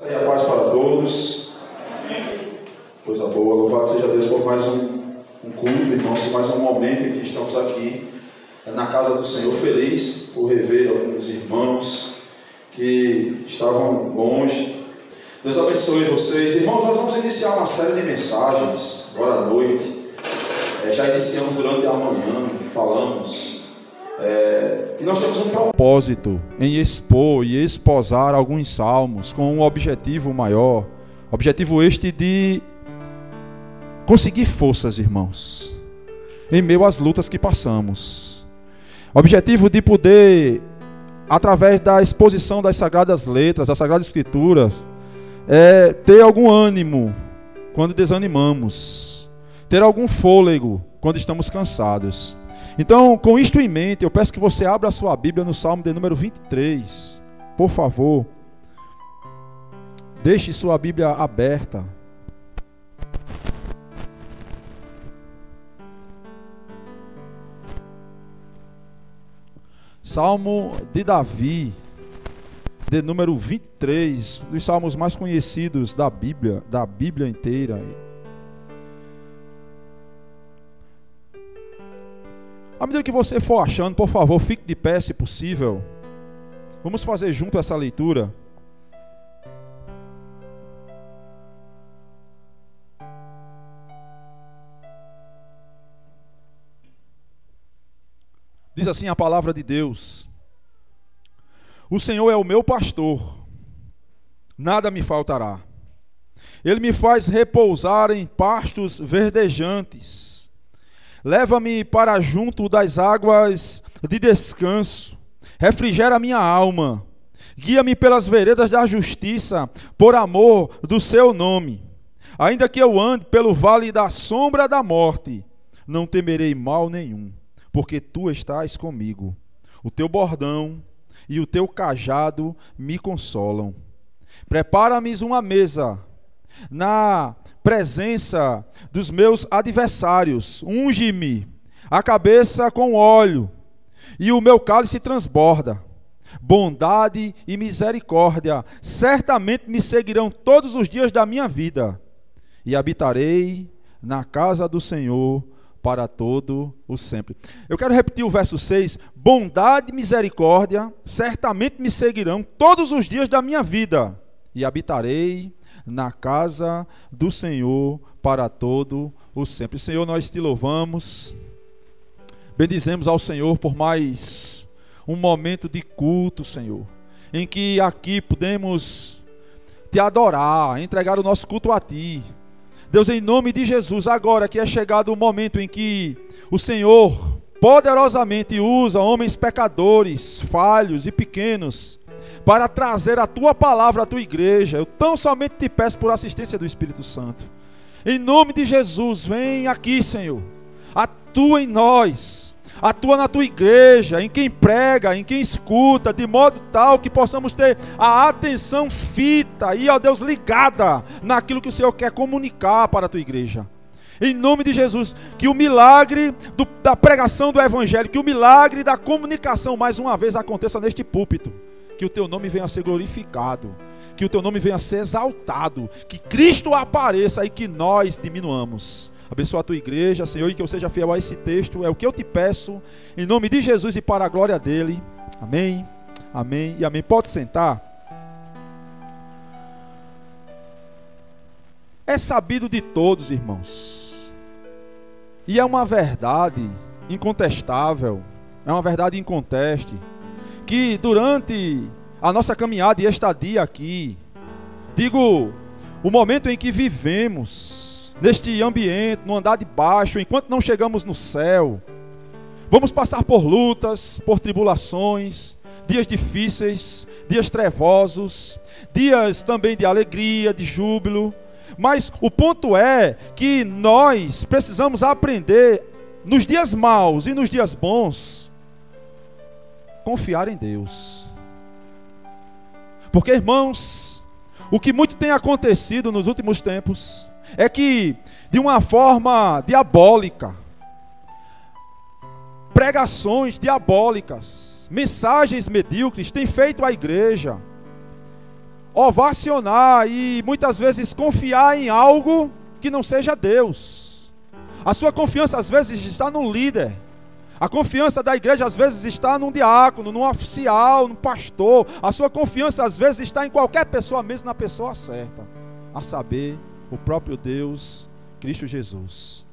E a paz para todos. Coisa boa, louvado seja Deus por mais um culto, irmãos, por mais um momento em que estamos aqui na casa do Senhor, feliz por rever alguns irmãos que estavam longe. Deus abençoe vocês. Irmãos, nós vamos iniciar uma série de mensagens agora à noite. Já iniciamos durante a manhã, falamos e nós temos um propósito em expor e esposar alguns salmos com um objetivo maior, objetivo este de conseguir forças, irmãos, em meio às lutas que passamos, objetivo de poder, através da exposição das Sagradas Letras, das Sagradas Escrituras, ter algum ânimo quando desanimamos, ter algum fôlego quando estamos cansados. Então, com isto em mente, eu peço que você abra a sua Bíblia no Salmo de número 23. Por favor, deixe sua Bíblia aberta. Salmo de Davi, de número 23, dos salmos mais conhecidos da Bíblia inteira. À medida que você for achando, por favor, fique de pé se possível. Vamos fazer junto essa leitura. Diz assim a palavra de Deus: O Senhor é o meu pastor, nada me faltará. Ele me faz repousar em pastos verdejantes. Leva-me para junto das águas de descanso, refrigera minha alma, guia-me pelas veredas da justiça, por amor do seu nome. Ainda que eu ande pelo vale da sombra da morte, não temerei mal nenhum, porque tu estás comigo. O teu bordão e o teu cajado me consolam. Prepara-me uma mesa na presença dos meus adversários, unge-me a cabeça com óleo, e o meu cálice transborda. Bondade e misericórdia certamente me seguirão todos os dias da minha vida, e habitarei na casa do Senhor para todo o sempre. Eu quero repetir o verso 6. Bondade e misericórdia certamente me seguirão todos os dias da minha vida, e habitarei na casa do Senhor para todo o sempre. Senhor, nós te louvamos, bendizemos ao Senhor por mais um momento de culto, Senhor, em que aqui podemos te adorar, entregar o nosso culto a ti. Deus, em nome de Jesus, agora que é chegado o momento em que o Senhor poderosamente usa homens pecadores, falhos e pequenos, para trazer a tua palavra à tua igreja, eu tão somente te peço por assistência do Espírito Santo. Em nome de Jesus, vem aqui, Senhor, atua em nós, atua na tua igreja, em quem prega, em quem escuta, de modo tal que possamos ter a atenção fita e, ó Deus, ligada naquilo que o Senhor quer comunicar para a tua igreja. Em nome de Jesus, que o milagre da pregação do Evangelho, que o milagre da comunicação mais uma vez aconteça neste púlpito. Que o teu nome venha a ser glorificado, que o teu nome venha a ser exaltado, que Cristo apareça e que nós diminuamos. Abençoa a tua igreja, Senhor, e que eu seja fiel a esse texto, é o que eu te peço, em nome de Jesus e para a glória dele. Amém, amém e amém. Pode sentar. É sabido de todos, irmãos, e é uma verdade incontestável, é uma verdade inconteste, que durante a nossa caminhada e estadia aqui, digo, o momento em que vivemos neste ambiente, no andar de baixo, enquanto não chegamos no céu, vamos passar por lutas, por tribulações, dias difíceis, dias trevosos, dias também de alegria, de júbilo, mas o ponto é que nós precisamos aprender, nos dias maus e nos dias bons, confiar em Deus. Porque, irmãos, o que muito tem acontecido nos últimos tempos é que, de uma forma diabólica, pregações diabólicas, mensagens medíocres têm feito a igreja ovacionar e muitas vezes confiar em algo que não seja Deus. A sua confiança às vezes está no líder. A confiança da igreja às vezes está num diácono, num oficial, num pastor. A sua confiança às vezes está em qualquer pessoa, mesmo na pessoa certa. A saber, o próprio Deus, Cristo Jesus.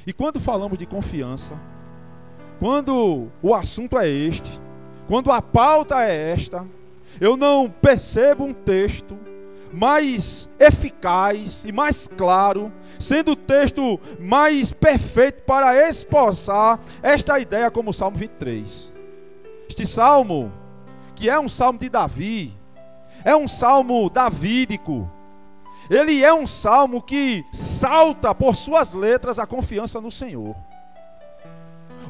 E quando falamos de confiança, quando o assunto é este, quando a pauta é esta, eu não percebo um texto mais eficaz e mais claro, sendo o texto mais perfeito para esboçar esta ideia como o Salmo 23. Este salmo, que é um salmo de Davi, é um salmo davídico. Ele é um salmo que salta por suas letras a confiança no Senhor.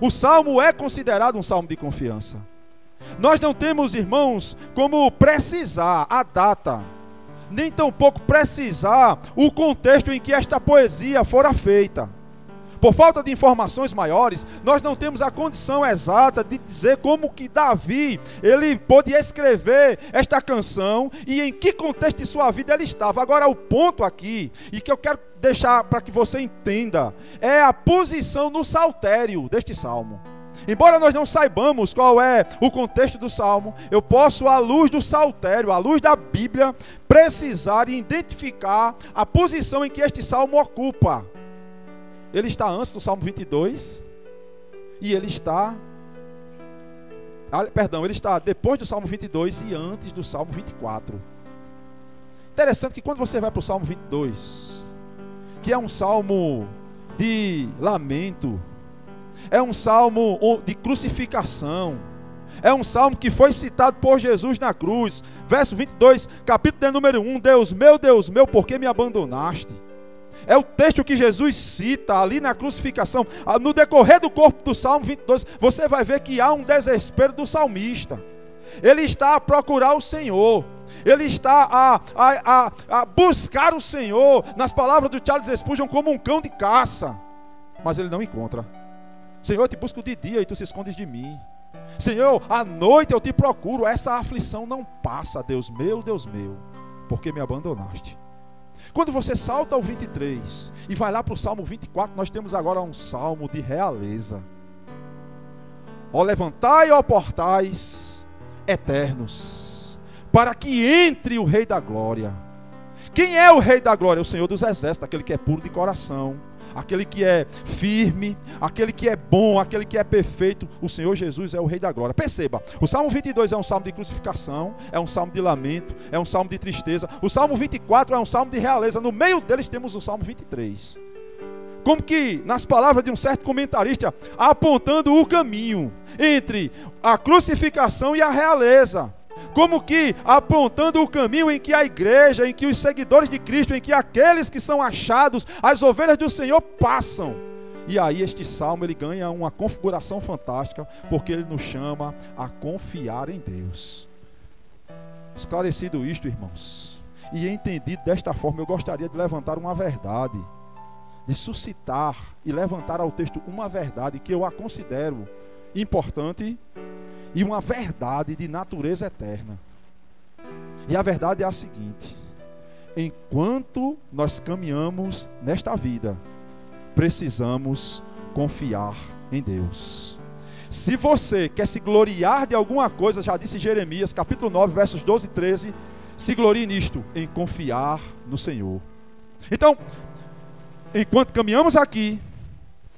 O salmo é considerado um salmo de confiança. Nós não temos, irmãos, como precisar a data, nem tampouco precisar o contexto em que esta poesia fora feita. Por falta de informações maiores, nós não temos a condição exata de dizer como que Davi, ele pôde escrever esta canção e em que contexto de sua vida ele estava. Agora, o ponto aqui, e que eu quero deixar para que você entenda, é a posição no saltério deste salmo. Embora nós não saibamos qual é o contexto do salmo, eu posso, à luz do saltério, à luz da Bíblia, precisar e identificar a posição em que este salmo ocupa. Ele está antes do Salmo 22 e ele está depois do Salmo 22 e antes do Salmo 24. Interessante que quando você vai para o Salmo 22, que é um salmo de lamento, é um salmo de crucificação, é um salmo que foi citado por Jesus na cruz. Verso 22, capítulo número 1, Deus meu, por que me abandonaste? É o texto que Jesus cita ali na crucificação. No decorrer do corpo do Salmo 22, você vai ver que há um desespero do salmista. Ele está a procurar o Senhor. Ele está a buscar o Senhor, nas palavras do Charles Spurgeon, como um cão de caça. Mas ele não encontra. Senhor, eu te busco de dia e tu se escondes de mim. Senhor, à noite eu te procuro. Essa aflição não passa, Deus meu, porque me abandonaste. Quando você salta ao 23 e vai lá para o Salmo 24, nós temos agora um salmo de realeza. Ó, levantai, ó portais eternos, para que entre o Rei da Glória. Quem é o Rei da Glória? O Senhor dos Exércitos, aquele que é puro de coração, aquele que é firme, aquele que é bom, aquele que é perfeito. O Senhor Jesus é o Rei da Glória. Perceba, o Salmo 22 é um salmo de crucificação, é um salmo de lamento, é um salmo de tristeza. O Salmo 24 é um salmo de realeza. No meio deles temos o Salmo 23. Como que, nas palavras de um certo comentarista, apontando o caminho entre a crucificação e a realeza. Como que apontando o caminho em que a igreja, em que os seguidores de Cristo, em que aqueles que são achados, as ovelhas do Senhor, passam. E aí este salmo ele ganha uma configuração fantástica, porque ele nos chama a confiar em Deus. Esclarecido isto, irmãos, e entendido desta forma, eu gostaria de levantar uma verdade, de suscitar e levantar ao texto uma verdade que eu a considero importante e uma verdade de natureza eterna. E a verdade é a seguinte: enquanto nós caminhamos nesta vida, precisamos confiar em Deus. Se você quer se gloriar de alguma coisa, já disse Jeremias, capítulo 9, versos 12 e 13, se glorie nisto, em confiar no Senhor. Então, enquanto caminhamos aqui,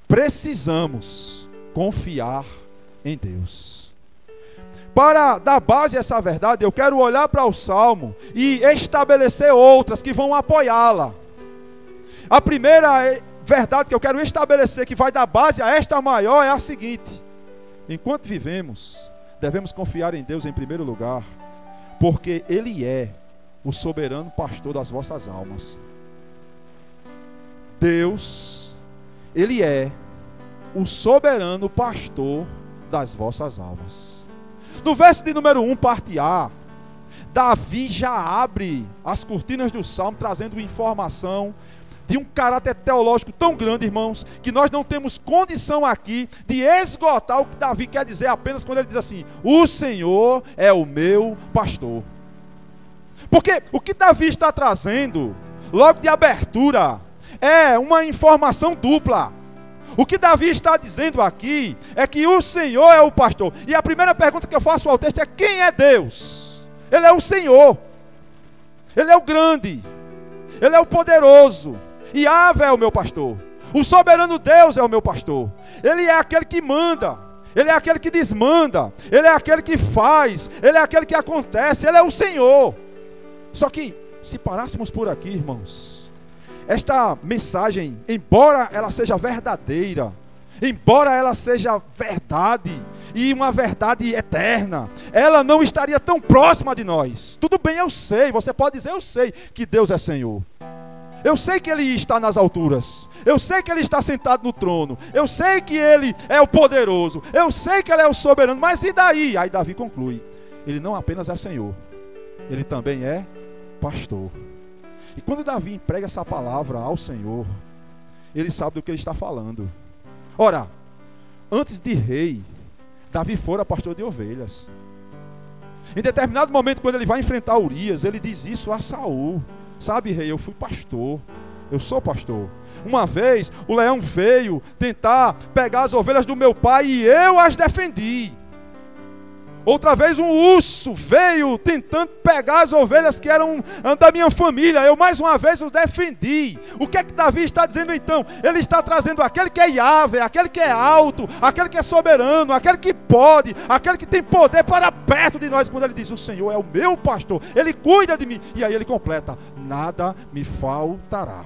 precisamos confiar em Deus. Para dar base a essa verdade, eu quero olhar para o Salmo e estabelecer outras que vão apoiá-la. A primeira verdade que eu quero estabelecer, que vai dar base a esta maior, é a seguinte: enquanto vivemos, devemos confiar em Deus em primeiro lugar, porque Ele é o soberano pastor das vossas almas. Deus, Ele é o soberano pastor das vossas almas. No verso de número 1, parte A, Davi já abre as cortinas do Salmo, trazendo informação de um caráter teológico tão grande, irmãos, que nós não temos condição aqui de esgotar o que Davi quer dizer apenas quando ele diz assim: o Senhor é o meu pastor. Porque o que Davi está trazendo, logo de abertura, é uma informação dupla. O que Davi está dizendo aqui é que o Senhor é o pastor. E a primeira pergunta que eu faço ao texto é: quem é Deus? Ele é o Senhor. Ele é o grande. Ele é o poderoso. Yahvé é o meu pastor. O soberano Deus é o meu pastor. Ele é aquele que manda. Ele é aquele que desmanda. Ele é aquele que faz. Ele é aquele que acontece. Ele é o Senhor. Só que, se parássemos por aqui, irmãos, esta mensagem, embora ela seja verdadeira, embora ela seja verdade, e uma verdade eterna, ela não estaria tão próxima de nós. Tudo bem, eu sei, você pode dizer: eu sei que Deus é Senhor. Eu sei que Ele está nas alturas. Eu sei que Ele está sentado no trono. Eu sei que Ele é o poderoso. Eu sei que Ele é o soberano. Mas e daí? Aí Davi conclui: Ele não apenas é Senhor, Ele também é pastor. E quando Davi emprega essa palavra ao Senhor, ele sabe do que ele está falando. Ora, antes de rei, Davi fora pastor de ovelhas. Em determinado momento, quando ele vai enfrentar Urias, ele diz isso a Saul: sabe, rei, eu fui pastor, eu sou pastor. Uma vez o leão veio tentar pegar as ovelhas do meu pai e eu as defendi. Outra vez um urso veio tentando pegar as ovelhas que eram da minha família. Eu mais uma vez os defendi. O que é que Davi está dizendo então? Ele está trazendo aquele que é Yahvé, aquele que é alto, aquele que é soberano, aquele que pode, aquele que tem poder para perto de nós. Quando ele diz: o Senhor é o meu pastor, Ele cuida de mim. E aí ele completa: nada me faltará.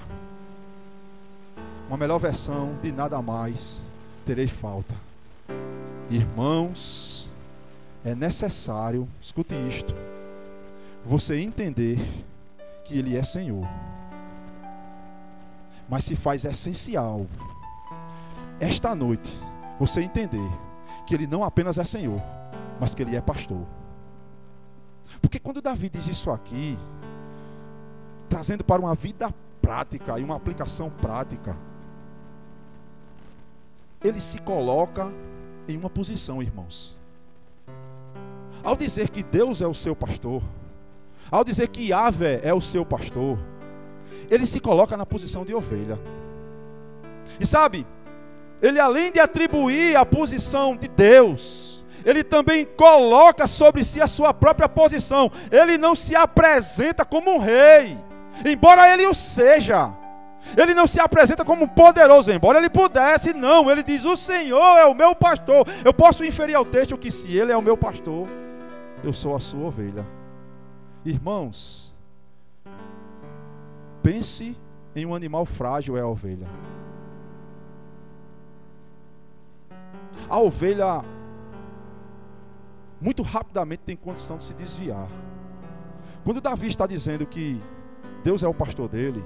Uma melhor versão de nada mais terei falta. Irmãos, é necessário, escute isto, você entender que Ele é Senhor. Mas se faz essencial, esta noite, você entender que Ele não apenas é Senhor, mas que Ele é pastor. Porque quando Davi diz isso aqui, trazendo para uma vida prática e uma aplicação prática, ele se coloca em uma posição, irmãos. Ao dizer que Deus é o seu pastor, ao dizer que Yahvé é o seu pastor, ele se coloca na posição de ovelha. E sabe, ele, além de atribuir a posição de Deus, ele também coloca sobre si a sua própria posição. Ele não se apresenta como um rei, embora ele o seja. Ele não se apresenta como poderoso, embora ele pudesse. Não, ele diz: o Senhor é o meu pastor. Eu posso inferir ao texto que se Ele é o meu pastor, eu sou a sua ovelha. Irmãos, pense em um animal frágil, é a ovelha. A ovelha muito rapidamente tem condição de se desviar. Quando Davi está dizendo que Deus é o pastor dele,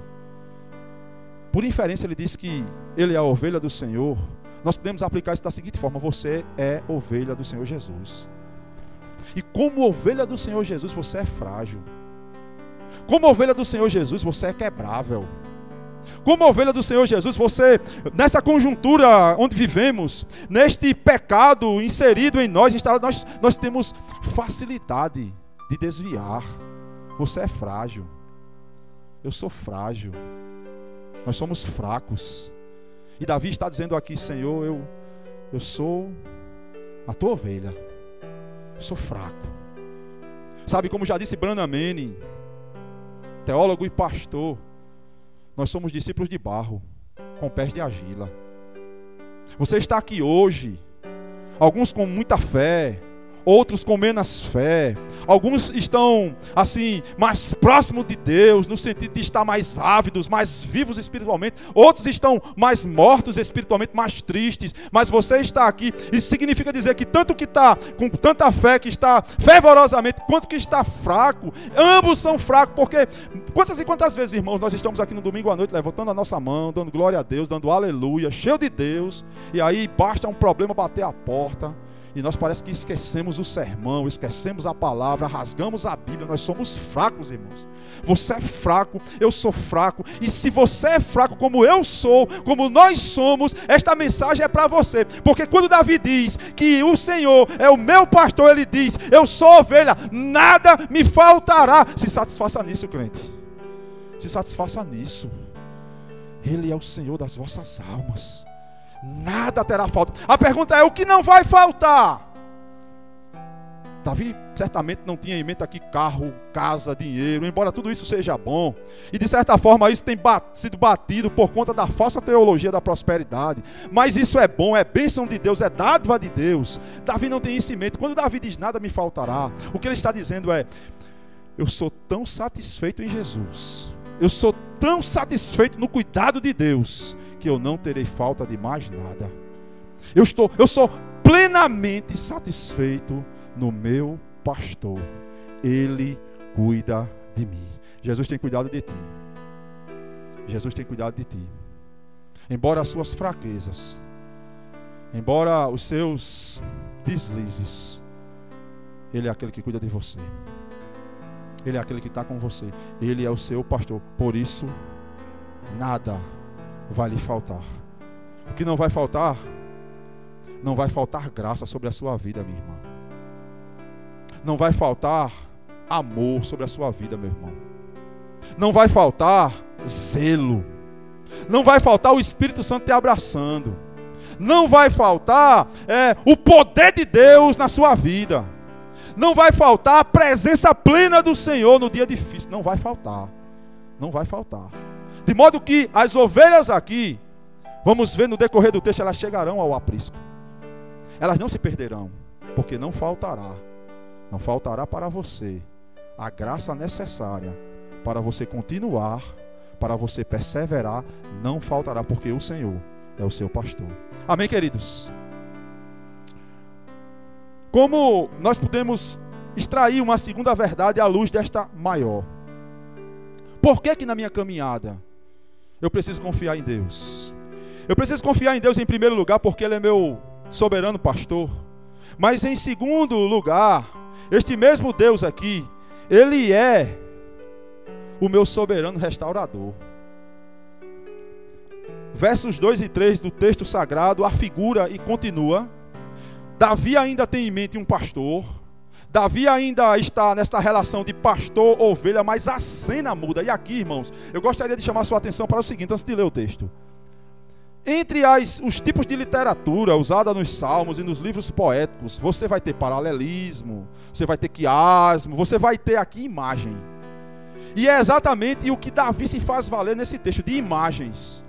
por inferência ele diz que ele é a ovelha do Senhor. Nós podemos aplicar isso da seguinte forma: você é ovelha do Senhor Jesus. E como ovelha do Senhor Jesus, você é frágil. Como ovelha do Senhor Jesus, você é quebrável. Como ovelha do Senhor Jesus, você, nessa conjuntura onde vivemos, neste pecado inserido em nós, nós temos facilidade de desviar. Você é frágil. Eu sou frágil. Nós somos fracos. E Davi está dizendo aqui: Senhor, eu sou a tua ovelha. Eu sou fraco. Sabe, como já disse Branham Manning, teólogo e pastor, nós somos discípulos de barro, com pés de argila. Você está aqui hoje, alguns com muita fé, outros com menos fé. Alguns estão assim mais próximos de Deus, no sentido de estar mais ávidos, mais vivos espiritualmente. Outros estão mais mortos espiritualmente, mais tristes. Mas você está aqui, isso significa dizer que tanto que está com tanta fé, que está fervorosamente, quanto que está fraco, ambos são fracos. Porque quantas e quantas vezes, irmãos, nós estamos aqui no domingo à noite levantando a nossa mão, dando glória a Deus, dando aleluia, cheio de Deus, e aí basta um problema bater a porta E nós parece que esquecemos o sermão, esquecemos a palavra, rasgamos a Bíblia. Nós somos fracos, irmãos. Você é fraco, eu sou fraco. E se você é fraco como eu sou, como nós somos, esta mensagem é para você. Porque quando Davi diz que o Senhor é o meu pastor, ele diz: eu sou ovelha, nada me faltará. Se satisfaça nisso, crente. Se satisfaça nisso. Ele é o Senhor das vossas almas. Nada terá falta. A pergunta é: o que não vai faltar? Davi certamente não tinha em mente aqui carro, casa, dinheiro, embora tudo isso seja bom. E de certa forma isso tem sido batido por conta da falsa teologia da prosperidade. Mas isso é bom, é bênção de Deus, é dádiva de Deus. Davi não tem isso em mente. Quando Davi diz nada me faltará, o que ele está dizendo é: eu sou tão satisfeito em Jesus, eu sou tão satisfeito no cuidado de Deus, que eu não terei falta de mais nada. Eu sou plenamente satisfeito no meu pastor. Ele cuida de mim. Jesus tem cuidado de ti. Jesus tem cuidado de ti. Embora as suas fraquezas, embora os seus deslizes, Ele é aquele que cuida de você. Ele é aquele que está com você. Ele é o seu pastor. Por isso, nada vai lhe faltar. O que não vai faltar? Não vai faltar graça sobre a sua vida, minha irmã. Não vai faltar amor sobre a sua vida, meu irmão. Não vai faltar zelo. Não vai faltar o Espírito Santo te abraçando. Não vai faltar o poder de Deus na sua vida. Não vai faltar a presença plena do Senhor no dia difícil. Não vai faltar. Não vai faltar. De modo que as ovelhas aqui, vamos ver no decorrer do texto, elas chegarão ao aprisco. Elas não se perderão, porque não faltará. Não faltará para você a graça necessária para você continuar, para você perseverar. Não faltará, porque o Senhor é o seu pastor. Amém, queridos? Como nós podemos extrair uma segunda verdade à luz desta maior? Por que na minha caminhada eu preciso confiar em Deus? Eu preciso confiar em Deus em primeiro lugar porque Ele é meu soberano pastor. Mas em segundo lugar, este mesmo Deus aqui, Ele é o meu soberano restaurador. Versos 2 e 3 do texto sagrado afigura e continua. Davi ainda tem em mente um pastor. Davi ainda está nesta relação de pastor-ovelha, mas a cena muda. E aqui, irmãos, eu gostaria de chamar a sua atenção para o seguinte, antes de ler o texto. Entre os tipos de literatura usada nos salmos e nos livros poéticos, você vai ter paralelismo, você vai ter quiasmo, você vai ter aqui imagem. E é exatamente o que Davi se faz valer nesse texto, de imagens.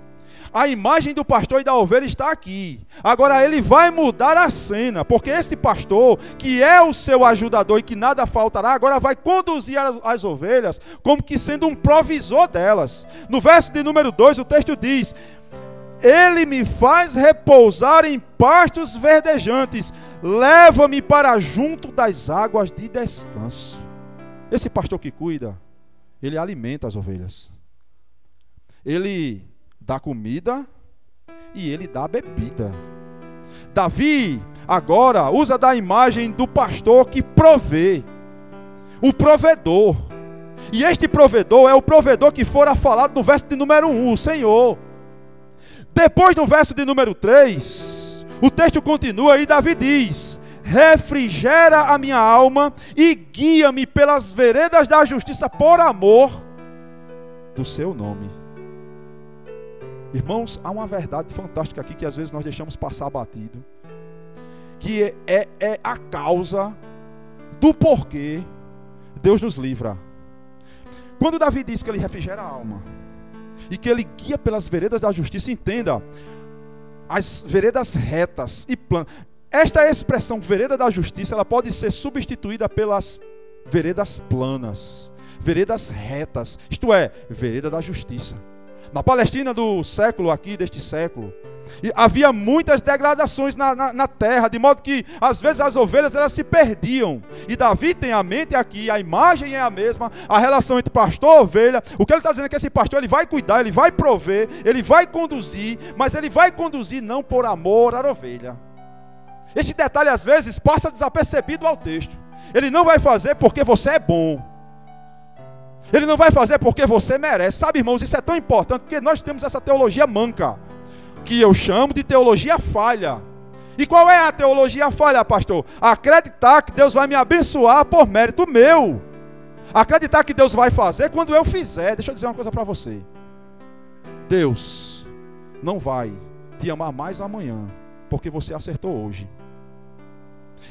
A imagem do pastor e da ovelha está aqui. Agora ele vai mudar a cena, porque esse pastor, que é o seu ajudador e que nada faltará, agora vai conduzir as ovelhas como que sendo um provisor delas. No verso de número 2, o texto diz: Ele me faz repousar em pastos verdejantes, leva-me para junto das águas de descanso. Esse pastor que cuida, ele alimenta as ovelhas. Ele dá comida e ele dá bebida. Davi agora usa da imagem do pastor que provê, o provedor. E este provedor é o provedor que fora falado no verso de número 1, o Senhor. Depois no verso de número 3, o texto continua e Davi diz: refrigera a minha alma e guia-me pelas veredas da justiça por amor do seu nome. Irmãos, há uma verdade fantástica aqui que às vezes nós deixamos passar batido, que é a causa do porquê Deus nos livra. Quando Davi diz que ele refrigera a alma e que ele guia pelas veredas da justiça, entenda, as veredas retas e planas. Esta expressão vereda da justiça, ela pode ser substituída pelas veredas planas, veredas retas, isto é, vereda da justiça. Na Palestina do século aqui, deste século, havia muitas degradações na terra, de modo que às vezes as ovelhas elas se perdiam. E Davi tem a mente aqui, a imagem é a mesma, a relação entre pastor e ovelha. O que ele está dizendo é que esse pastor ele vai cuidar, ele vai prover, ele vai conduzir, mas ele vai conduzir não por amor à ovelha. Este detalhe às vezes passa desapercebido ao texto. Ele não vai fazer porque você é bom. Ele não vai fazer porque você merece. Sabe, irmãos, isso é tão importante, porque nós temos essa teologia manca, que eu chamo de teologia falha. E qual é a teologia falha, pastor? Acreditar que Deus vai me abençoar por mérito meu. Acreditar que Deus vai fazer quando eu fizer. Deixa eu dizer uma coisa para você. Deus não vai te amar mais amanhã porque você acertou hoje.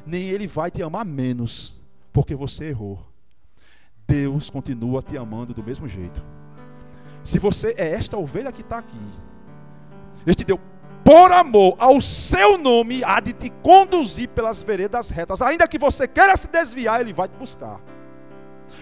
Nem Ele vai te amar menos porque você errou. Deus continua te amando do mesmo jeito. Se você é esta ovelha que está aqui, Ele te deu por amor ao seu nome, há de te conduzir pelas veredas retas. Ainda que você queira se desviar, Ele vai te buscar.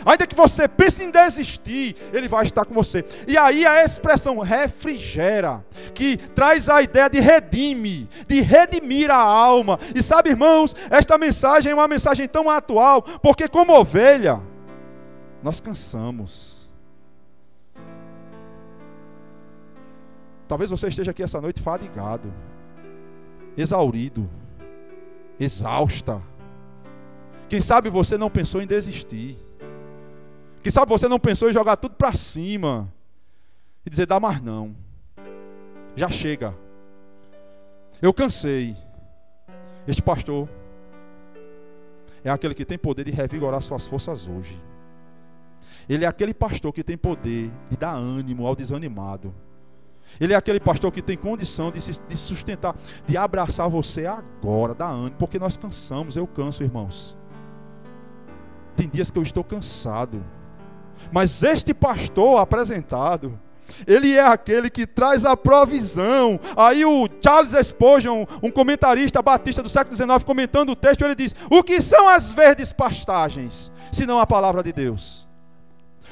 Ainda que você pense em desistir, Ele vai estar com você. E aí a expressão refrigera, que traz a ideia de redime, de redimir a alma. E sabe, irmãos, esta mensagem é uma mensagem tão atual, porque como ovelha, nós cansamos. Talvez você esteja aqui essa noite fadigado, exaurido, exausta. Quem sabe você não pensou em desistir. Quem sabe você não pensou em jogar tudo para cima e dizer, dá mais não. Já chega. Eu cansei. Este pastor é aquele que tem poder de revigorar suas forças hoje. Ele é aquele pastor que tem poder de dar ânimo ao desanimado. Ele é aquele pastor que tem condição de sustentar, de abraçar você agora, dar ânimo, porque nós cansamos, eu canso, irmãos. Tem dias que eu estou cansado, mas este pastor apresentado, ele é aquele que traz a provisão. Aí o Charles Spurgeon, um comentarista batista do século XIX, comentando o texto, ele diz, o que são as verdes pastagens, senão a palavra de Deus?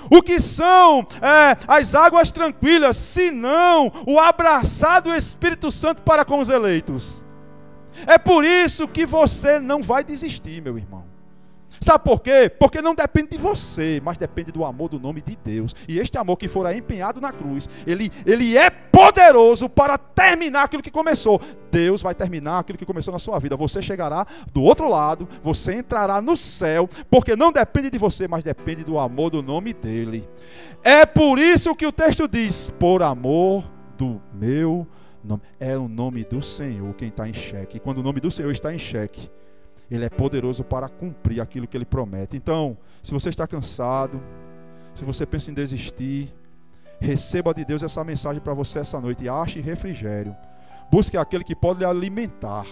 O que são as águas tranquilas, senão o abraçar do Espírito Santo para com os eleitos? É por isso que você não vai desistir, meu irmão. Sabe por quê? Porque não depende de você, mas depende do amor do nome de Deus. E este amor que fora empenhado na cruz, ele é poderoso para terminar aquilo que começou. Deus vai terminar aquilo que começou na sua vida. Você chegará do outro lado, você entrará no céu, porque não depende de você, mas depende do amor do nome dele. É por isso que o texto diz, por amor do meu nome. É o nome do Senhor quem está em xeque. E quando o nome do Senhor está em xeque, Ele é poderoso para cumprir aquilo que Ele promete. Então, se você está cansado, se você pensa em desistir, receba de Deus essa mensagem para você essa noite. Ache refrigério. Busque aquele que pode lhe alimentar.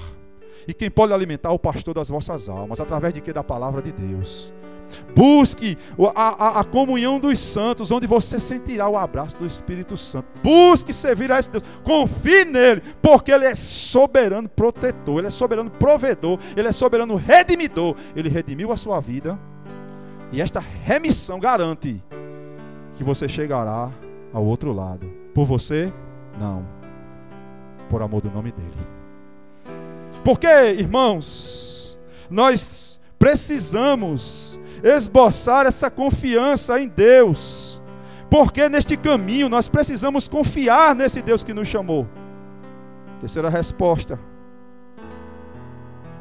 E quem pode lhe alimentar é o pastor das vossas almas. Através de quê? Da palavra de Deus. Busque a comunhão dos santos, onde você sentirá o abraço do Espírito Santo. Busque servir a esse Deus. Confie nele, porque Ele é soberano protetor, Ele é soberano provedor, Ele é soberano redimidor. Ele redimiu a sua vida, e esta remissão garante que você chegará ao outro lado. Por você? Não. Por amor do nome dEle. Porque, irmãos, nós precisamos esboçar essa confiança em Deus, porque neste caminho nós precisamos confiar nesse Deus que nos chamou. Terceira resposta,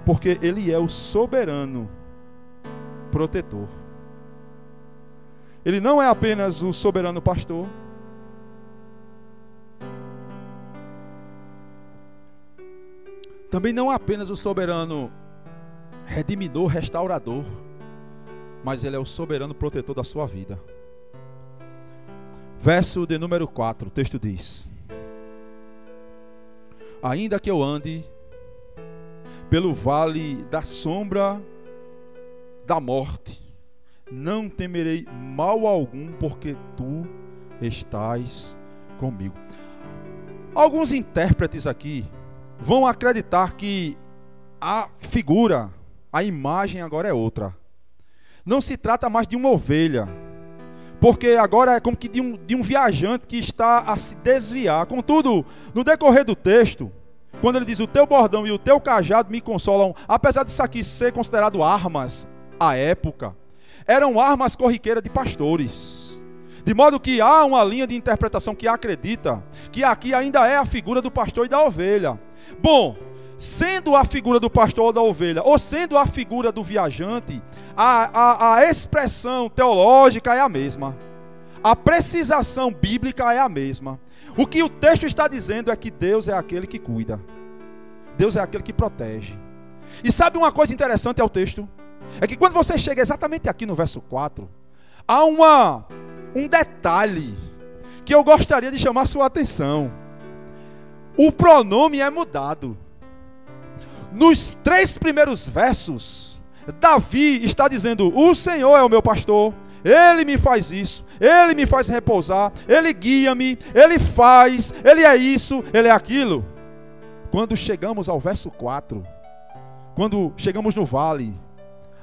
porque Ele é o soberano protetor. Ele não é apenas o soberano pastor, também não é apenas o soberano redimidor, restaurador, mas Ele é o soberano protetor da sua vida. Verso de número 4, o texto diz: ainda que eu ande pelo vale da sombra da morte, não temerei mal algum, porque Tu estás comigo. Alguns intérpretes aqui vão acreditar que a figura, a imagem agora é outra. Não se trata mais de uma ovelha, porque agora é como que de um viajante que está a se desviar. Contudo, no decorrer do texto, quando ele diz, o teu bordão e o teu cajado me consolam, apesar disso aqui ser considerado armas à época, eram armas corriqueiras de pastores. De modo que há uma linha de interpretação que acredita que aqui ainda é a figura do pastor e da ovelha. Bom, sendo a figura do pastor ou da ovelha, ou sendo a figura do viajante, a expressão teológica é a mesma. A precisação bíblica é a mesma. O que o texto está dizendo é que Deus é aquele que cuida. Deus é aquele que protege. E sabe uma coisa interessante ao texto? É que quando você chega exatamente aqui no verso 4, há um detalhe que eu gostaria de chamar sua atenção. O pronome é mudado. Nos 3 primeiros versos, Davi está dizendo: o Senhor é o meu pastor, Ele me faz isso, Ele me faz repousar, Ele guia-me, Ele faz, Ele é isso, Ele é aquilo. Quando chegamos ao verso 4, quando chegamos no vale,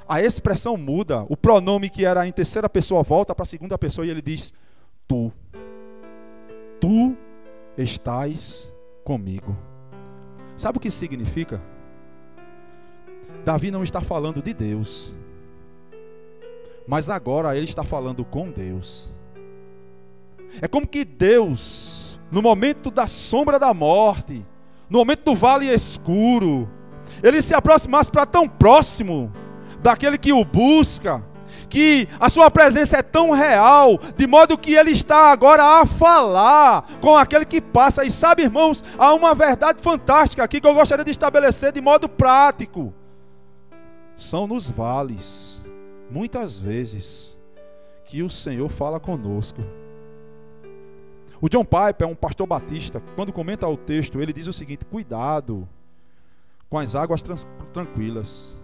a expressão muda. O pronome que era em terceira pessoa volta para a segunda pessoa e ele diz: tu estás comigo. Sabe o que isso significa? Davi não está falando de Deus, mas agora ele está falando com Deus. É como que Deus, no momento da sombra da morte, no momento do vale escuro, ele se aproximasse para tão próximo daquele que o busca, que a sua presença é tão real, de modo que ele está agora a falar com aquele que passa. E sabe, irmãos, há uma verdade fantástica aqui que eu gostaria de estabelecer de modo prático. São nos vales, muitas vezes, que o Senhor fala conosco. O John Piper, um pastor batista, quando comenta o texto, ele diz o seguinte: cuidado com as águas tranquilas,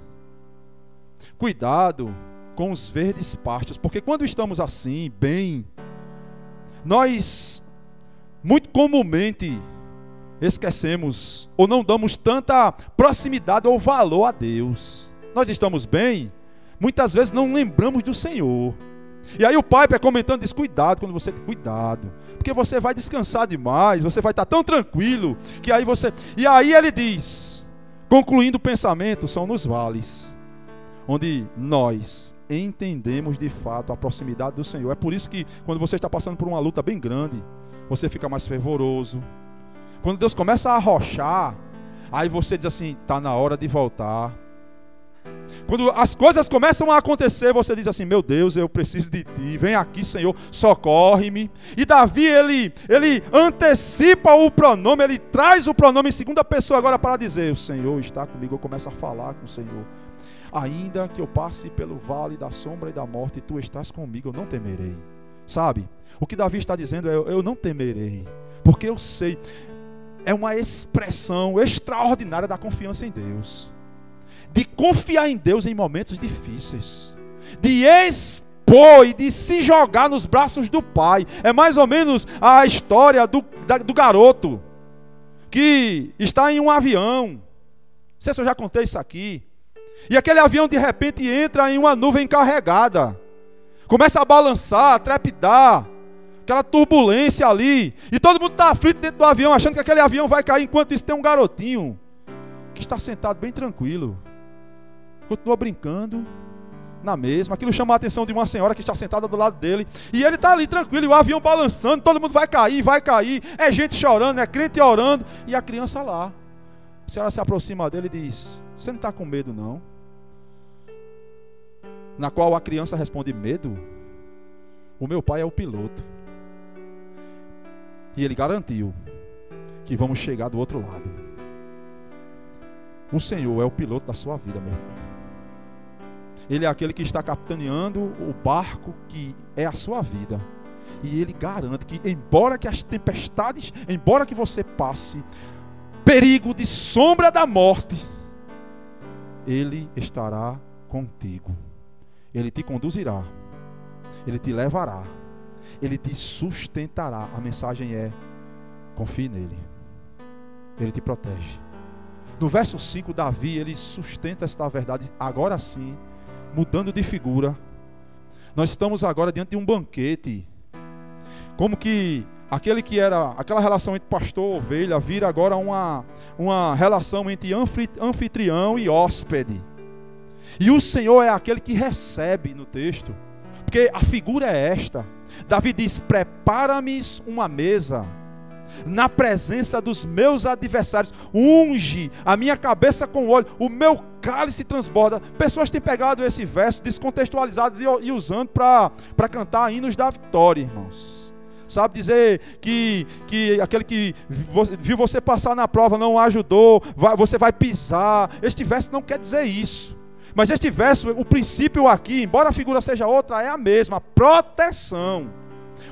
cuidado com os verdes pastos, porque quando estamos assim, bem, nós muito comumente esquecemos ou não damos tanta proximidade ou valor a Deus. Nós estamos bem, muitas vezes não lembramos do Senhor. E aí o Piper comentando diz: cuidado, cuidado, porque você vai descansar demais, você vai estar tão tranquilo, que aí você... E aí ele diz, concluindo o pensamento, são nos vales, onde nós entendemos de fato a proximidade do Senhor. É por isso que quando você está passando por uma luta bem grande, você fica mais fervoroso. Quando Deus começa a arrochar, aí você diz assim: está na hora de voltar. Quando as coisas começam a acontecer, você diz assim: meu Deus, eu preciso de ti, vem aqui, Senhor, socorre-me. E Davi, ele antecipa o pronome, ele traz o pronome em segunda pessoa agora para dizer: o Senhor está comigo. Eu começo a falar com o Senhor. Ainda que eu passe pelo vale da sombra e da morte, tu estás comigo, eu não temerei. Sabe, o que Davi está dizendo é: eu não temerei, porque eu sei. É uma expressão extraordinária da confiança em Deus, de confiar em Deus em momentos difíceis, de expor e de se jogar nos braços do Pai. É mais ou menos a história do garoto que está em um avião. Não sei se eu já contei isso aqui. E aquele avião de repente entra em uma nuvem carregada, começa a balançar, a trepidar, aquela turbulência ali, e todo mundo está aflito dentro do avião, achando que aquele avião vai cair. Enquanto isso tem um garotinho que está sentado bem tranquilo, continua brincando na mesma. Aquilo chama a atenção de uma senhora que está sentada do lado dele, e ele está ali tranquilo, e o avião balançando, todo mundo vai cair, é gente chorando, é crente orando, e a criança lá. A senhora se aproxima dele e diz: você não está com medo não? Na qual a criança responde: medo? O meu pai é o piloto, e ele garantiu que vamos chegar do outro lado. O Senhor é o piloto da sua vida, meu irmão. Ele é aquele que está capitaneando o barco que é a sua vida. E ele garante que, embora que as tempestades, embora que você passe perigo de sombra da morte, Ele estará contigo. Ele te conduzirá, Ele te levará, Ele te sustentará. A mensagem é: confie nele, Ele te protege. No verso 5, Davi, ele sustenta esta verdade, agora sim, mudando de figura. Nós estamos agora diante de um banquete, como que aquela relação entre pastor e ovelha vira agora uma relação entre anfitrião e hóspede. E o Senhor é aquele que recebe no texto, porque a figura é esta. Davi diz: prepara-me uma mesa na presença dos meus adversários. Unge a minha cabeça com óleo, o meu cálice transborda. Pessoas têm pegado esse verso descontextualizados e usando para cantar hinos da vitória, irmãos. Sabe, dizer que aquele que viu você passar na prova não ajudou, você vai pisar. Este verso não quer dizer isso. Mas este verso, o princípio aqui, embora a figura seja outra, é a mesma: proteção.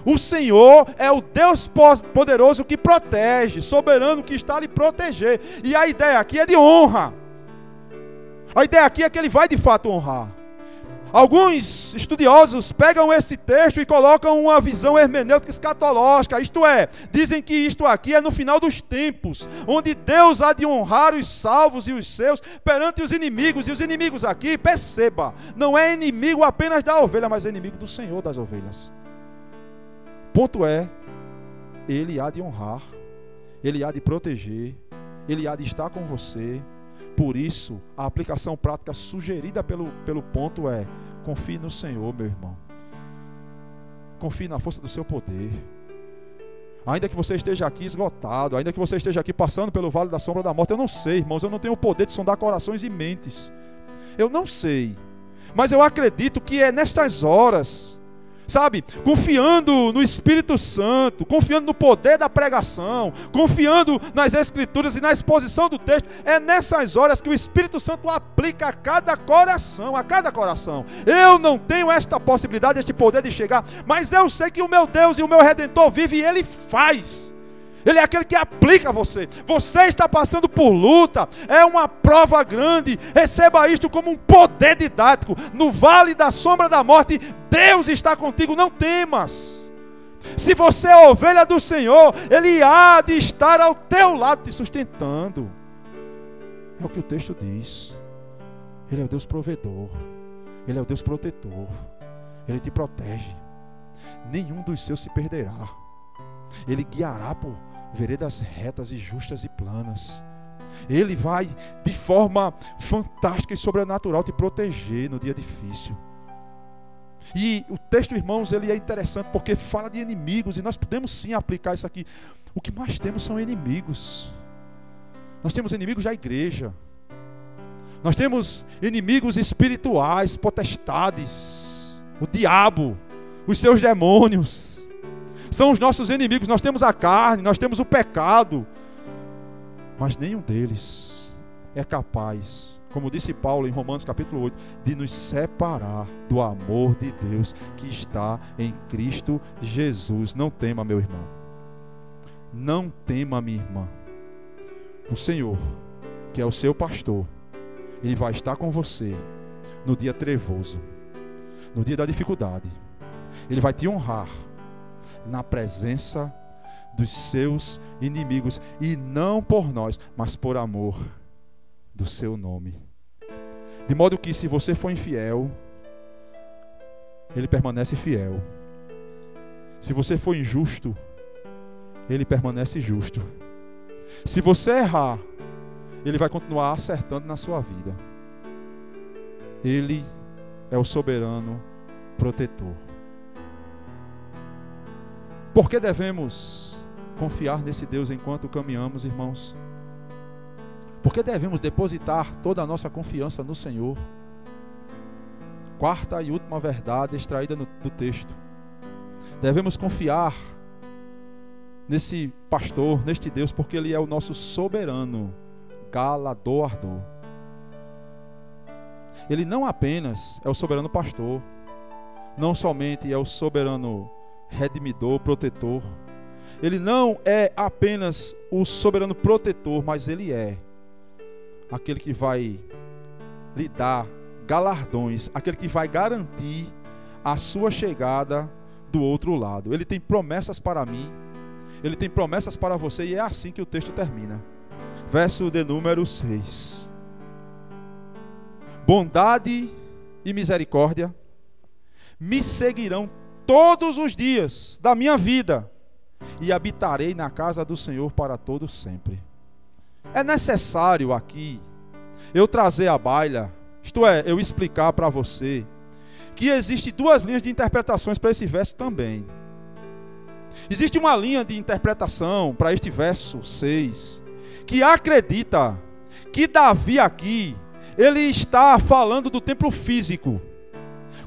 O Senhor é o Deus poderoso que protege, soberano que está a lhe proteger. E a ideia aqui é de honra. A ideia aqui é que Ele vai de fato honrar. Alguns estudiosos pegam esse texto e colocam uma visão hermenêutica escatológica, isto é, dizem que isto aqui é no final dos tempos, onde Deus há de honrar os salvos e os seus perante os inimigos. E os inimigos aqui, perceba, não é inimigo apenas da ovelha, mas é inimigo do Senhor das ovelhas. Ponto é, Ele há de honrar, Ele há de proteger, Ele há de estar com você. Por isso, a aplicação prática sugerida pelo ponto é: confie no Senhor, meu irmão. Confie na força do seu poder. Ainda que você esteja aqui esgotado, ainda que você esteja aqui passando pelo vale da sombra da morte, eu não sei, irmãos, eu não tenho o poder de sondar corações e mentes. Eu não sei. Mas eu acredito que é nestas horas, sabe, confiando no Espírito Santo, confiando no poder da pregação, confiando nas Escrituras e na exposição do texto, é nessas horas que o Espírito Santo aplica a cada coração, a cada coração. Eu não tenho esta possibilidade, este poder de chegar, mas eu sei que o meu Deus e o meu Redentor vive e Ele faz. Ele é aquele que aplica a você. Você está passando por luta, é uma prova grande. Receba isto como um poder didático. No vale da sombra da morte, Deus está contigo, não temas. Se você é ovelha do Senhor, Ele há de estar ao teu lado, te sustentando. É o que o texto diz. Ele é o Deus provedor, Ele é o Deus protetor, Ele te protege. Nenhum dos seus se perderá. Ele guiará por veredas retas e justas e planas. Ele vai de forma fantástica e sobrenatural te proteger no dia difícil. E o texto, irmãos, ele é interessante porque fala de inimigos, e nós podemos sim aplicar isso aqui. O que mais temos são inimigos. Nós temos inimigos da igreja. Nós temos inimigos espirituais, potestades, o diabo, os seus demônios. São os nossos inimigos. Nós temos a carne, nós temos o pecado, mas nenhum deles é capaz, como disse Paulo em Romanos capítulo 8, de nos separar do amor de Deus que está em Cristo Jesus. Não tema, meu irmão. Não tema, minha irmã. O Senhor, que é o seu pastor, Ele vai estar com você no dia trevoso, no dia da dificuldade. Ele vai te honrar na presença dos seus inimigos, e não por nós, mas por amor do seu nome. De modo que, se você for infiel, Ele permanece fiel. Se você for injusto, Ele permanece justo. Se você errar, Ele vai continuar acertando na sua vida. Ele é o soberano protetor. Por que devemos confiar nesse Deus enquanto caminhamos, irmãos? Por que devemos depositar toda a nossa confiança no Senhor? Quarta e última verdade extraída do texto. Devemos confiar nesse pastor, neste Deus, porque Ele é o nosso soberano galardoador. Ele não apenas é o soberano pastor, não somente é o soberano redimidor, protetor. Ele não é apenas o soberano protetor, mas Ele é aquele que vai lhe dar galardões, aquele que vai garantir a sua chegada do outro lado. Ele tem promessas para mim, Ele tem promessas para você, e é assim que o texto termina. Verso de número 6. Bondade e misericórdia me seguirão todos os dias da minha vida, e habitarei na casa do Senhor para todo sempre. É necessário aqui eu trazer à baila, isto é, eu explicar para você, que existem duas linhas de interpretações para esse verso também. Existe uma linha de interpretação para este verso 6, que acredita que Davi aqui, ele está falando do templo físico.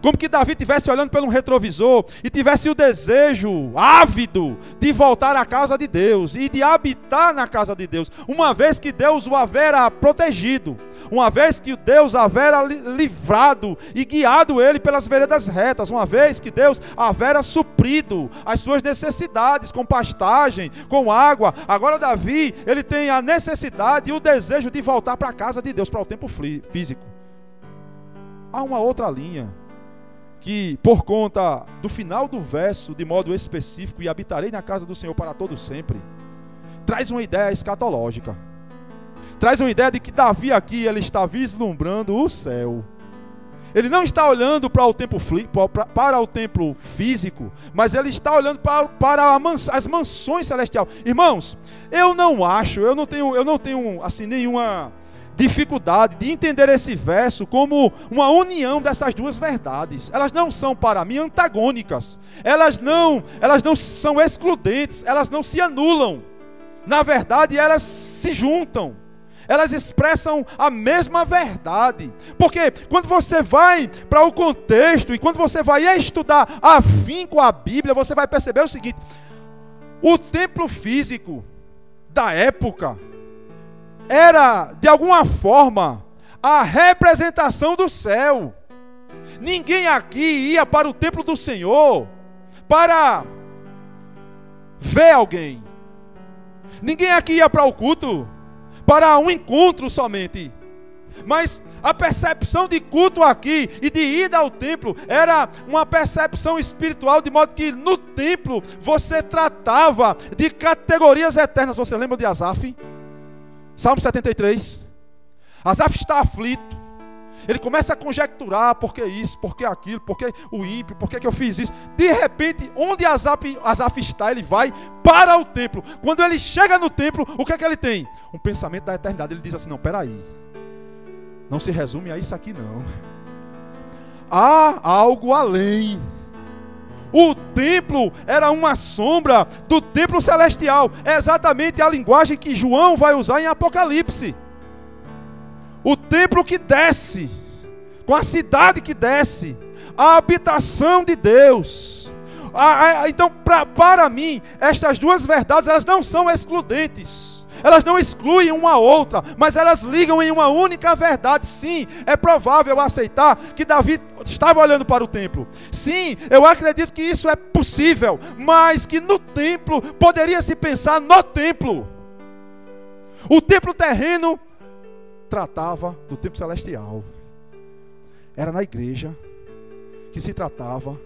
Como que Davi estivesse olhando pelo retrovisor e tivesse o desejo ávido de voltar à casa de Deus e de habitar na casa de Deus, uma vez que Deus o havera protegido, uma vez que Deus havera livrado e guiado ele pelas veredas retas, uma vez que Deus havera suprido as suas necessidades com pastagem, com água. Agora Davi, ele tem a necessidade e o desejo de voltar para a casa de Deus, para o templo físico. Há uma outra linha que, por conta do final do verso, de modo específico, e habitarei na casa do Senhor para todo sempre, traz uma ideia escatológica. Traz uma ideia de que Davi aqui, ele está vislumbrando o céu. Ele não está olhando para o templo físico, mas ele está olhando para as mansões celestiais. Irmãos, eu não tenho assim nenhuma dificuldade de entender esse verso como uma união dessas duas verdades. Elas não são, para mim, antagônicas. Elas não são excludentes, elas não se anulam. Na verdade, elas se juntam. Elas expressam a mesma verdade. Porque quando você vai para o contexto e quando você vai estudar afinco a Bíblia, você vai perceber o seguinte: o templo físico da época era, de alguma forma, a representação do céu. Ninguém aqui ia para o templo do Senhor para ver alguém. Ninguém aqui ia para o culto para um encontro somente. Mas a percepção de culto aqui e de ida ao templo era uma percepção espiritual, de modo que no templo você tratava de categorias eternas. Você lembra de Asaf? Salmo 73. Asaf está aflito. Ele começa a conjecturar: por que isso, por que aquilo, por que o ímpio, por que eu fiz isso. De repente, onde Asaf está, ele vai para o templo. Quando ele chega no templo, o que é que ele tem? Um pensamento da eternidade. Ele diz assim: não, peraí, não se resume a isso aqui não. Há algo além. O templo era uma sombra do templo celestial. É exatamente a linguagem que João vai usar em Apocalipse. O templo que desce, com a cidade que desce, a habitação de Deus. Então, para mim, estas duas verdades, elas não são excludentes. Elas não excluem uma a outra, mas elas ligam em uma única verdade. Sim, é provável aceitar que Davi estava olhando para o templo. Sim, eu acredito que isso é possível, mas que no templo poderia se pensar no templo. O templo terreno tratava do templo celestial. Era na igreja que se tratava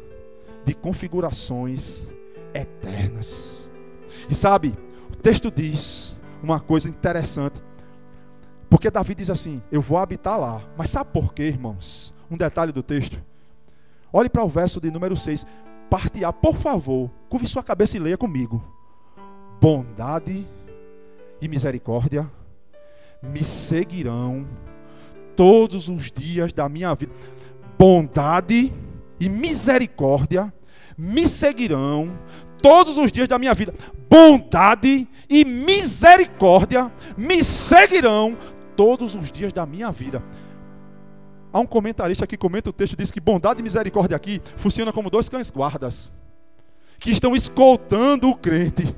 de configurações eternas. E sabe, o texto diz uma coisa interessante, porque Davi diz assim: eu vou habitar lá. Mas sabe por quê, irmãos? Um detalhe do texto. Olhe para o verso de número 6. Parte A, por favor, curve sua cabeça e leia comigo. Bondade e misericórdia me seguirão todos os dias da minha vida. Bondade e misericórdia me seguirão todos os dias da minha vida. Bondade e misericórdia me seguirão todos os dias da minha vida. Há um comentarista que comenta o texto, diz que bondade e misericórdia aqui funciona como dois cães guardas que estão escoltando o crente.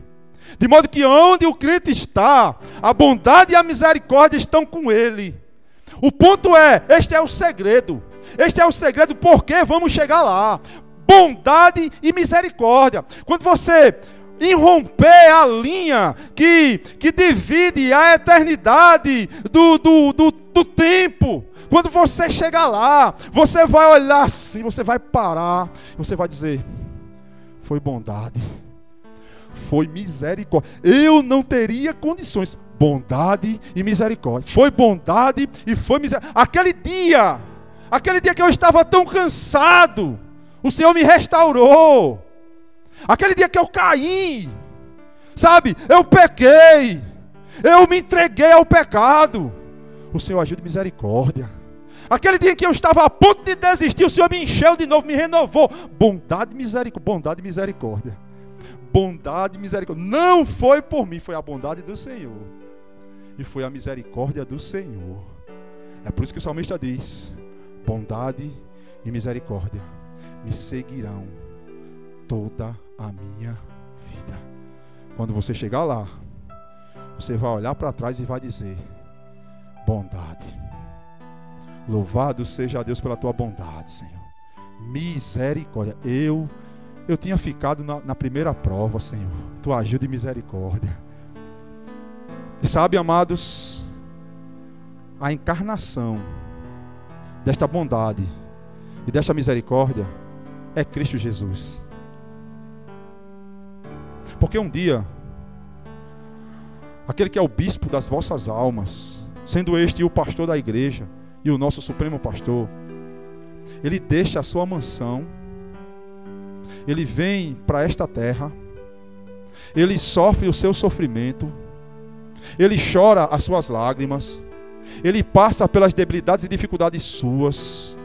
De modo que onde o crente está, a bondade e a misericórdia estão com ele. O ponto é, este é o segredo. Este é o segredo porque vamos chegar lá. Bondade e misericórdia. Quando você irromper a linha que divide a eternidade do tempo, quando você chegar lá, você vai olhar assim, você vai parar, você vai dizer: foi bondade, foi misericórdia. Eu não teria condições. Bondade e misericórdia. Foi bondade e foi misericórdia. Aquele dia que eu estava tão cansado, o Senhor me restaurou. Aquele dia que eu caí, sabe, eu pequei, eu me entreguei ao pecado, o Senhor agiu de misericórdia. Aquele dia que eu estava a ponto de desistir, o Senhor me encheu de novo, me renovou. Bondade e misericórdia. Bondade e misericórdia. bondade e misericórdia. Não foi por mim, foi a bondade do Senhor. E foi a misericórdia do Senhor. É por isso que o salmista diz: bondade e misericórdia me seguirão toda a minha vida. Quando você chegar lá, você vai olhar para trás e vai dizer: bondade. Louvado seja Deus pela tua bondade, Senhor. Misericórdia. Eu tinha ficado na primeira prova, Senhor. Tua ajuda e misericórdia. E sabe, amados, a encarnação desta bondade e desta misericórdia é Cristo Jesus. Porque um dia, aquele que é o bispo das vossas almas, sendo este o pastor da igreja e o nosso supremo pastor, ele deixa a sua mansão, ele vem para esta terra, ele sofre o seu sofrimento, ele chora as suas lágrimas, ele passa pelas debilidades e dificuldades suas,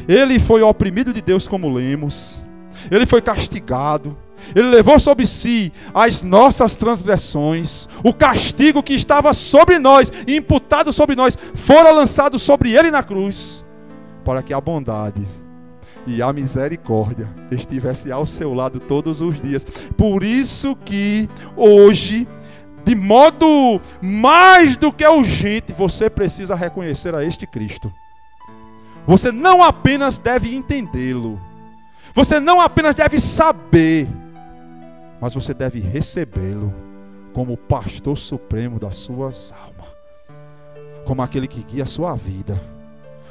ele foi oprimido de Deus como lemos, ele foi castigado, ele levou sobre si as nossas transgressões, o castigo que estava sobre nós, imputado sobre nós, fora lançado sobre ele na cruz, para que a bondade e a misericórdia estivesse ao seu lado todos os dias. Por isso que hoje, de modo mais do que urgente, você precisa reconhecer a este Cristo. Você não apenas deve entendê-lo, você não apenas deve saber, mas você deve recebê-lo como o pastor supremo das suas almas, como aquele que guia a sua vida,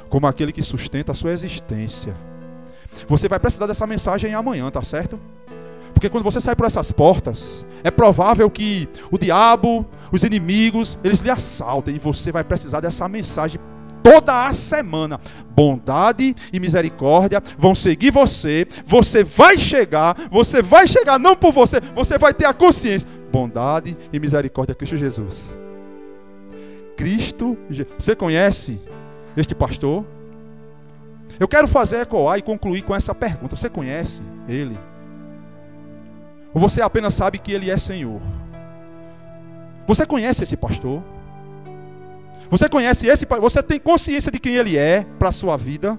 como aquele que sustenta a sua existência. Você vai precisar dessa mensagem amanhã, tá certo? Porque quando você sai por essas portas, é provável que o diabo, os inimigos, eles lhe assaltem, e você vai precisar dessa mensagem toda a semana. Bondade e misericórdia vão seguir você. Você vai chegar não por você, você vai ter a consciência. Bondade e misericórdia, Cristo Jesus. Você conhece este pastor? Eu quero fazer ecoar e concluir com essa pergunta: você conhece ele? Ou você apenas sabe que ele é Senhor? Você conhece esse pastor? Você conhece esse pastor? Você tem consciência de quem ele é para a sua vida?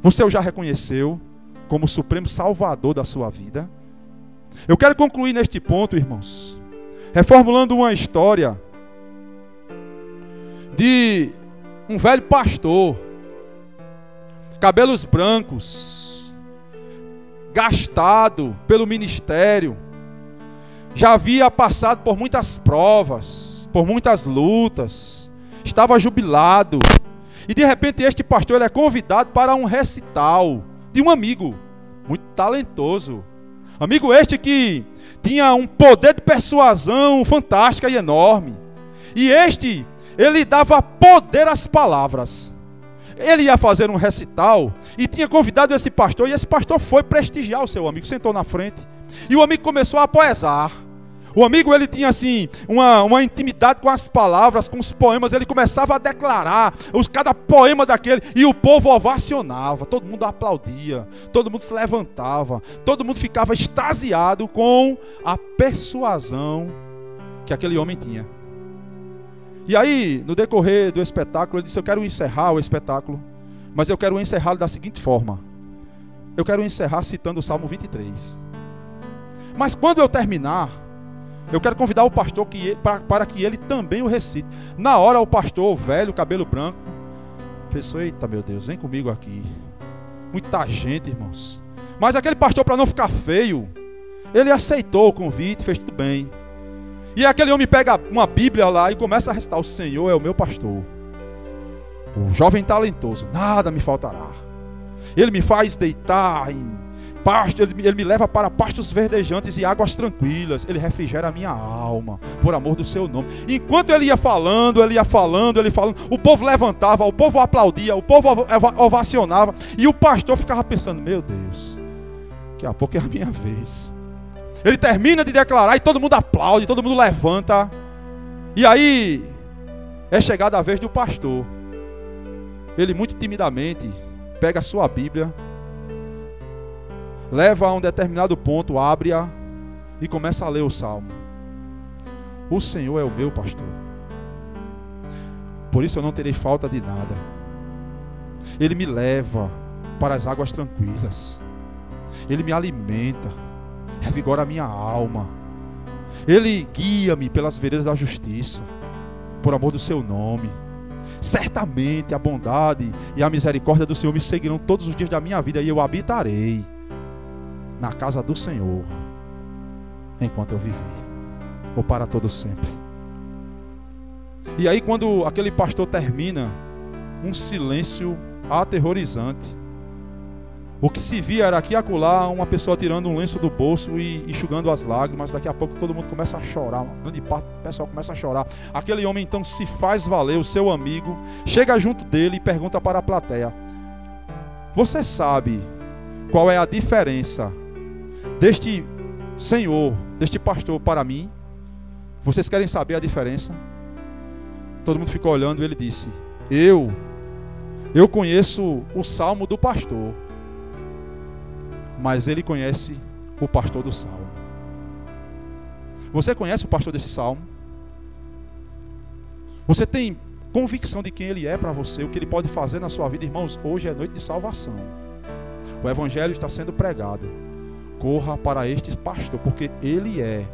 Você o já reconheceu como o supremo salvador da sua vida? Eu quero concluir neste ponto, irmãos, reformulando uma história de um velho pastor, cabelos brancos, gastado pelo ministério, já havia passado por muitas provas, por muitas lutas, estava jubilado, e de repente este pastor ele é convidado para um recital de um amigo muito talentoso, amigo este que tinha um poder de persuasão fantástica e enorme, e ele dava poder às palavras. Ele ia fazer um recital e tinha convidado esse pastor, e esse pastor foi prestigiar o seu amigo, sentou na frente, e o amigo começou a poesar. O amigo ele tinha assim uma intimidade com as palavras, com os poemas. Ele começava a declarar cada poema daquele, e o povo ovacionava, todo mundo aplaudia, todo mundo se levantava, todo mundo ficava extasiado com a persuasão que aquele homem tinha. E aí, no decorrer do espetáculo, ele disse: eu quero encerrar o espetáculo, mas eu quero encerrá-lo da seguinte forma: eu quero encerrar citando o Salmo 23. Mas quando eu terminar, eu quero convidar o pastor para que ele também o recite. Na hora, o pastor, velho, cabelo branco, pensou: eita, meu Deus, vem comigo aqui. Muita gente, irmãos. Mas aquele pastor, para não ficar feio, ele aceitou o convite, fez tudo bem. E aquele homem pega uma Bíblia lá e começa a recitar: o Senhor é o meu pastor, o jovem talentoso, nada me faltará. Ele me faz deitar em pasto, ele me leva para pastos verdejantes e águas tranquilas. Ele refrigera a minha alma, por amor do seu nome. Enquanto ele ia falando, o povo levantava, o povo aplaudia, o povo ovacionava, e o pastor ficava pensando: meu Deus, daqui a pouco é a minha vez. Ele termina de declarar e todo mundo aplaude, todo mundo levanta. E aí é chegada a vez do pastor. Ele muito timidamente pega a sua Bíblia, leva a um determinado ponto, abre-a, e começa a ler o salmo. O Senhor é o meu pastor, por isso eu não terei falta de nada. Ele me leva para as águas tranquilas, Ele me alimenta, revigora a minha alma, Ele guia-me pelas veredas da justiça, por amor do seu nome. Certamente a bondade e a misericórdia do Senhor me seguirão todos os dias da minha vida, e eu habitarei na casa do Senhor enquanto eu viver, ou para todo sempre. E aí, quando aquele pastor termina, um silêncio aterrorizante. O que se via era aqui e acolá uma pessoa tirando um lenço do bolso e enxugando as lágrimas. Daqui a pouco todo mundo começa a chorar, uma grande parte do pessoal começa a chorar. Aquele homem então se faz valer, o seu amigo chega junto dele e pergunta para a plateia: você sabe qual é a diferença deste senhor, deste pastor para mim? Vocês querem saber a diferença? Todo mundo ficou olhando e ele disse: eu conheço o salmo do pastor, mas ele conhece o pastor do salmo. Você conhece o pastor desse salmo? Você tem convicção de quem ele é para você, o que ele pode fazer na sua vida? Irmãos, hoje é noite de salvação. O evangelho está sendo pregado. Corra para este pastor, porque ele é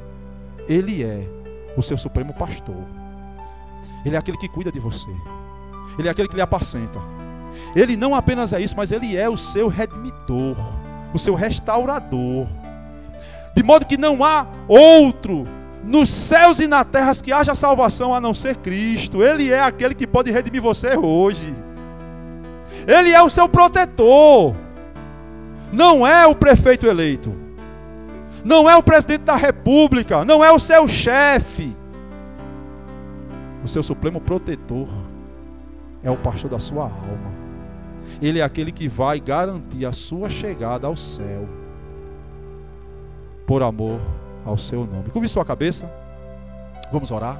o seu supremo pastor. Ele é aquele que cuida de você. Ele é aquele que lhe apacenta. Ele não apenas é isso, mas ele é o seu redimidor, o seu restaurador. De modo que não há outro nos céus e na terra que haja salvação a não ser Cristo. Ele é aquele que pode redimir você hoje. Ele é o seu protetor. Não é o prefeito eleito, não é o presidente da república, não é o seu chefe. O seu supremo protetor é o pastor da sua alma. Ele é aquele que vai garantir a sua chegada ao céu, por amor ao seu nome. Curve sua cabeça, vamos orar.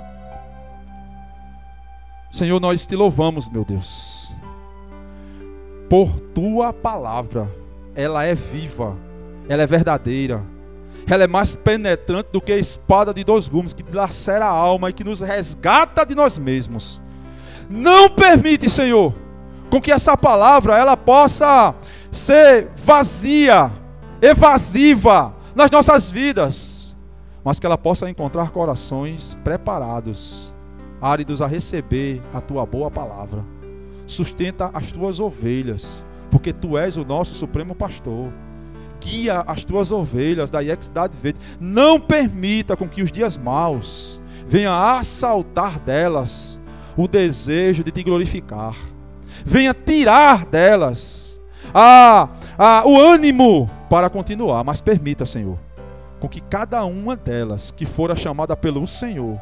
Senhor, nós te louvamos, meu Deus, por tua palavra. Ela é viva, ela é verdadeira, ela é mais penetrante do que a espada de 2 gumes, que dilacera a alma e que nos resgata de nós mesmos. Não permite, Senhor, com que essa palavra ela possa ser vazia, evasiva nas nossas vidas, mas que ela possa encontrar corações preparados, áridos a receber a tua boa palavra. Sustenta as tuas ovelhas, porque tu és o nosso supremo pastor. Guia as tuas ovelhas da Cidade Verde. Não permita com que os dias maus venham a assaltar delas o desejo de te glorificar. Venha tirar delas o ânimo para continuar. Mas permita, Senhor, com que cada uma delas que fora chamada pelo Senhor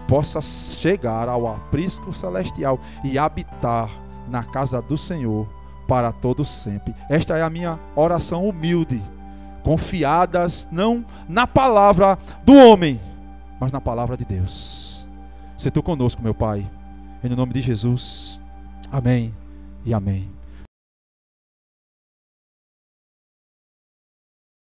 possa chegar ao aprisco celestial e habitar na casa do Senhor para todo sempre. Esta é a minha oração humilde, confiadas não na palavra do homem, mas na palavra de Deus. Se tu conosco, meu Pai, em nome de Jesus. Amém e amém.